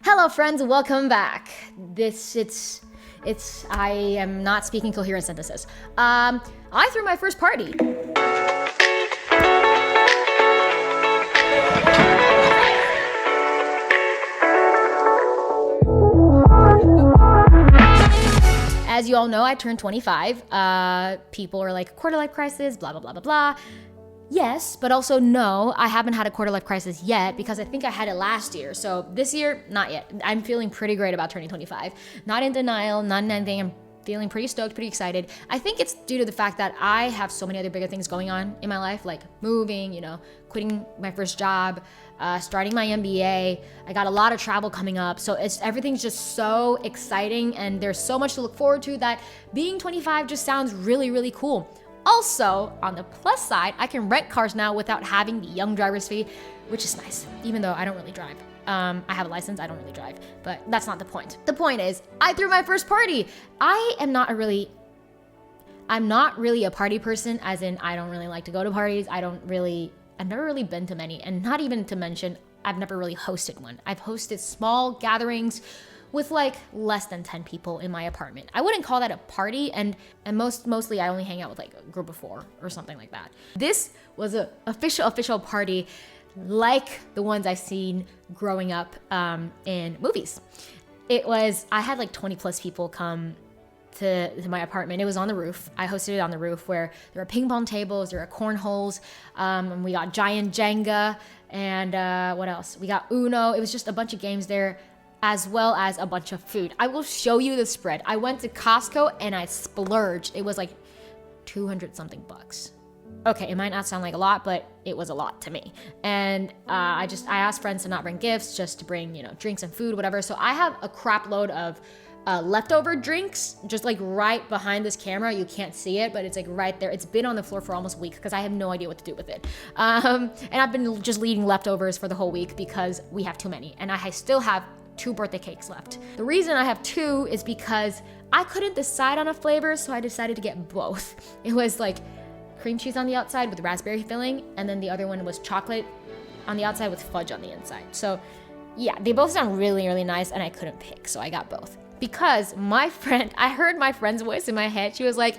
Hello friends, welcome back. I am not speaking coherent sentences. I threw my first party. As you all know, I turned 25. People are like, quarter life crisis, blah, blah, blah, blah, blah. Yes, but also no, I haven't had a quarter life crisis yet because I think I had it last year. So this year, not yet. I'm feeling pretty great about turning 25. Not in denial, not in anything. I'm feeling pretty stoked, pretty excited. I think it's due to the fact that I have so many other bigger things going on in my life, like moving, quitting my first job, starting my MBA. I got a lot of travel coming up. So everything's just so exciting and there's so much to look forward to that being 25 just sounds really, really cool. Also, on the plus side, I can rent cars now without having the young driver's fee, which is nice, even though I don't really drive. I have a license, I don't really drive, but that's not the point. The point is, I threw my first party. I'm not really a party person, as in I don't really like to go to parties. I've never really been to many, and not even to mention, I've never really hosted one. I've hosted small gatherings with like less than 10 people in my apartment. I wouldn't call that a party, and mostly I only hang out with like a group of 4 or something like that. This was a official party like the ones I've seen growing up in movies. I had like 20 plus people come to my apartment. It was on the roof. I hosted it on the roof where there were ping pong tables, there were cornholes, and we got giant Jenga, and what else? We got Uno. It was just a bunch of games there, as well as a bunch of food. I will show you the spread. I went to Costco and I splurged. It was like 200 something bucks. Okay, it might not sound like a lot, but it was a lot to me. And I asked friends to not bring gifts, just to bring, drinks and food, whatever. So I have a crap load of leftover drinks, just like right behind this camera. You can't see it, but it's like right there. It's been on the floor for almost a week because I have no idea what to do with it. And I've been just leaving leftovers for the whole week because we have too many. And I still have 2 birthday cakes left. The reason I have 2 is because I couldn't decide on a flavor, so I decided to get both. It was like cream cheese on the outside with raspberry filling, and then the other one was chocolate on the outside with fudge on the inside. So yeah, they both sound really, really nice, and I couldn't pick, so I got both. Because I heard my friend's voice in my head. She was like,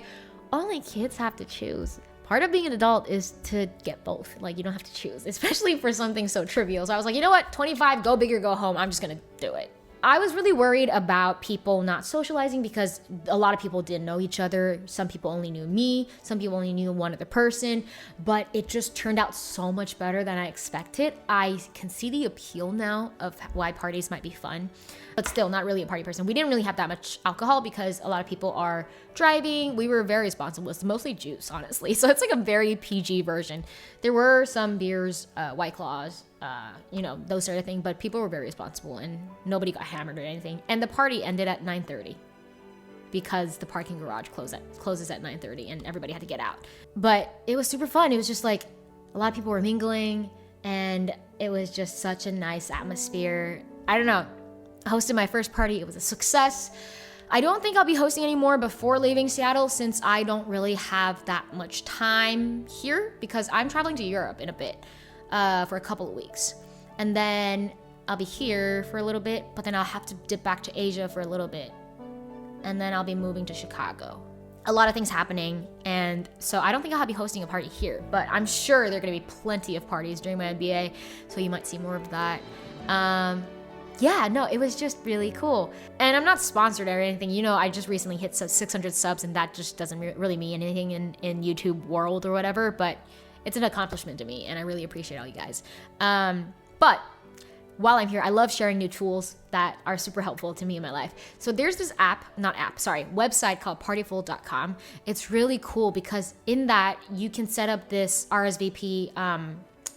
only kids have to choose. Part of being an adult is to get both. Like, you don't have to choose, especially for something so trivial. So I was like, you know what? 25, go big or go home. I'm just gonna do it. I was really worried about people not socializing because a lot of people didn't know each other. Some people only knew me. Some people only knew one other person. But it just turned out so much better than I expected. I can see the appeal now of why parties might be fun. But still, not really a party person. We didn't really have that much alcohol because a lot of people are driving. We were very responsible. It's mostly juice, honestly. So it's like a very PG version. There were some beers, White Claws, those sort of things. But people were very responsible and nobody got hammered or anything. And the party ended at 9:30 because the parking garage closes at 9:30 and everybody had to get out. But it was super fun. It was just like a lot of people were mingling and it was just such a nice atmosphere. I don't know. I hosted my first party. It was a success. I don't think I'll be hosting anymore before leaving Seattle since I don't really have that much time here because I'm traveling to Europe in a bit for a couple of weeks. And then I'll be here for a little bit, but then I'll have to dip back to Asia for a little bit. And then I'll be moving to Chicago. A lot of things happening, and so I don't think I'll be hosting a party here, but I'm sure there are going to be plenty of parties during my MBA, so you might see more of that. Yeah, no, it was just really cool. And I'm not sponsored or anything. I just recently hit 600 subs and that just doesn't really mean anything in YouTube world or whatever, but it's an accomplishment to me and I really appreciate all you guys. But while I'm here, I love sharing new tools that are super helpful to me in my life. So there's this website called partyful.com. It's really cool because in that you can set up this RSVP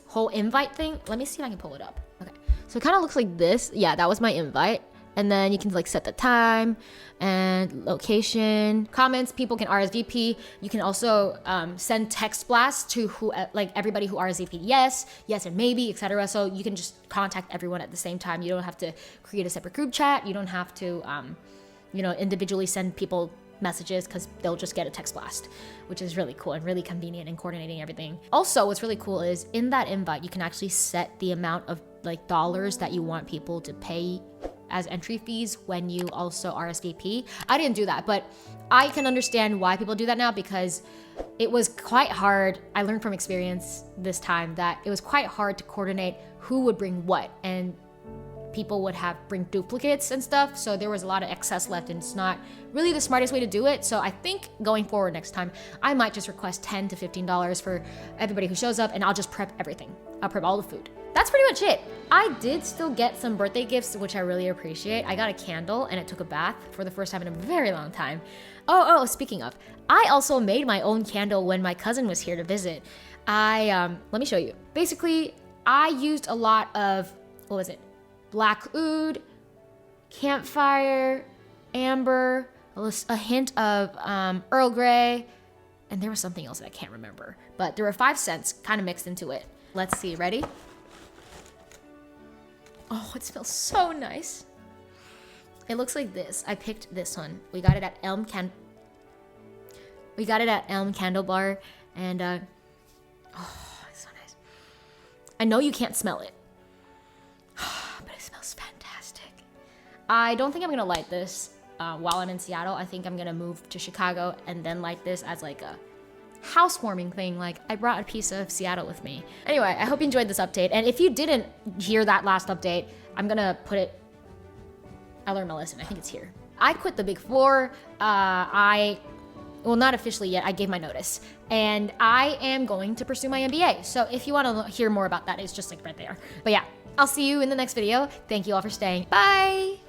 whole invite thing. Let me see if I can pull it up. Okay. So it kind of looks like this. Yeah, that was my invite. And then you can like set the time and location, comments. People can RSVP. You can also send text blasts to everybody who RSVP'd yes, and maybe, etc. So you can just contact everyone at the same time. You don't have to create a separate group chat. You don't have to, individually send people messages because they'll just get a text blast, which is really cool and really convenient in coordinating everything. Also, what's really cool is in that invite, you can actually set the amount of dollars that you want people to pay as entry fees when you also RSVP. I didn't do that, but I can understand why people do that now because it was quite hard. I learned from experience this time that it was quite hard to coordinate who would bring what, and people would bring duplicates and stuff, so there was a lot of excess left, and it's not really the smartest way to do it. So I think going forward next time, I might just request $10 to $15 for everybody who shows up, and I'll just prep everything. I'll prep all the food. That's pretty much it. I did still get some birthday gifts, which I really appreciate. I got a candle, and it took a bath for the first time in a very long time. Oh, speaking of, I also made my own candle when my cousin was here to visit. Let me show you. Basically, I used a lot of, what was it? Black oud, campfire, amber, a hint of Earl Grey, and there was something else that I can't remember. But there were 5 scents kind of mixed into it. Let's see, ready? Oh, it smells so nice. It looks like this. I picked this one. We got it at Elm Candle Bar, and oh, it's so nice. I know you can't smell it. I don't think I'm gonna light this while I'm in Seattle. I think I'm gonna move to Chicago and then light this as like a housewarming thing. Like, I brought a piece of Seattle with me. Anyway, I hope you enjoyed this update. And if you didn't hear that last update, I'm gonna put it, I learned my lesson. I think it's here. I quit the Big Four. Well, not officially yet. I gave my notice. And I am going to pursue my MBA. So if you want to hear more about that, it's just like right there. But yeah, I'll see you in the next video. Thank you all for staying. Bye.